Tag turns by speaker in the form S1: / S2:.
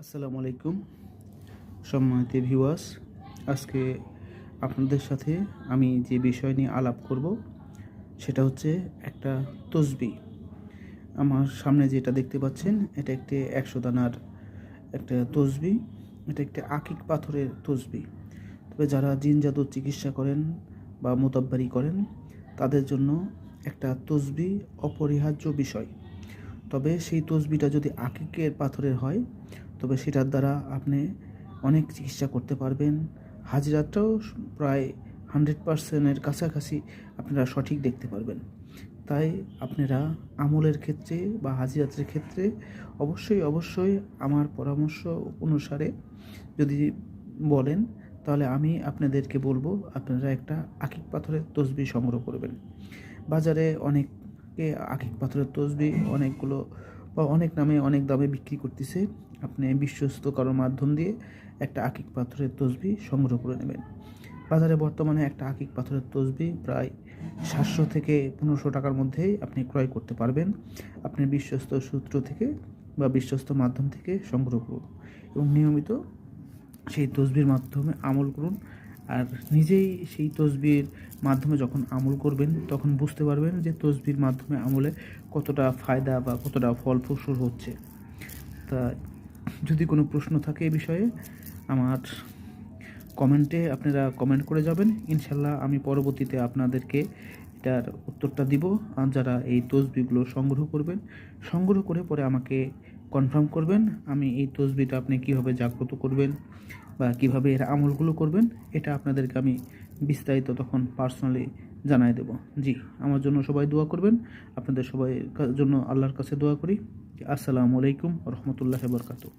S1: আসসালামু আলাইকুম সম্মানিত ভিউয়ার্স। আজকে আপনাদের সাথে আমি যে বিষয় নিয়ে আলাপ করব সেটা হচ্ছে একটা তসবিহ। আমার সামনে যেটা দেখতে পাচ্ছেন এটা একটি 100 দানার একটা তসবিহ। এটা একটি আকিক পাথরের তসবিহ। তবে যারা জিন জাদুর চিকিৎসা করেন বা মোতাব্বারি করেন তাদের জন্য একটা তসবিহ অপরিহার্য বিষয়। তবে সেই তসবিহটা যদি আকিকের পাথরের হয় তবে সেটার দ্বারা আপনি অনেক চিকিৎসা করতে পারবেন। হাজিরাটাও প্রায় 100%-এর কাছাকাছি আপনারা সঠিক দেখতে পারবেন। তাই আপনারা আমলের ক্ষেত্রে বা হাজিরাতের ক্ষেত্রে অবশ্যই আমার পরামর্শ অনুসারে যদি বলেন তাহলে আমি আপনাদেরকে বলবো আপনারা একটা আকিক পাথরের তসবিহ সংগ্রহ করবেন। বাজারে অনেকে আকিক পাথরের তসবিহ অনেকগুলো বা অনেক নামে অনেক দামে বিক্রি করতেছে। আপনি বিশ্বস্ত কারোর মাধ্যম দিয়ে একটা আকিক পাথরের তসবিহ সংগ্রহ করে নেবেন। বাজারে বর্তমানে একটা আকিক পাথরের তসবিহ প্রায় 700 থেকে 1500 টাকার মধ্যেই আপনি ক্রয় করতে পারবেন। আপনি বিশ্বস্ত সূত্র থেকে বা বিশ্বস্ত মাধ্যম থেকে সংগ্রহ করুন এবং নিয়মিত সেই তসবিহর মাধ্যমে আমল করুন। আর নিজেই সেই তসবিহর মাধ্যমে যখন আমল করবেন তখন বুঝতে পারবেন যে তসবিহর মাধ্যমে আমলে কতটা ফায়দা বা কতটা ফলপ্রসূ হচ্ছে। তা যদি কোনো প্রশ্ন থাকে এই বিষয়ে আমার কমেন্টে আপনারা কমেন্ট করে যাবেন। ইনশাল্লাহ আমি পরবর্তীতে আপনাদেরকে এটার উত্তরটা দিব। আর যারা এই তসবিহগুলো সংগ্রহ করে পরে আমাকে কনফার্ম করবেন আমি এই তসবিহটা আপনি কীভাবে জাগ্রত করবেন বা কীভাবে এর আমলগুলো করবেন এটা আপনাদেরকে আমি বিস্তারিত তখন পার্সোনালি জানাই দেব। জি, আমার জন্য সবাই দোয়া করবেন। আপনাদের সবাই জন্য আল্লাহর কাছে দোয়া করি। আসসালামু আলাইকুম ওয়া রাহমাতুল্লাহি ওয়া বারাকাতুহু।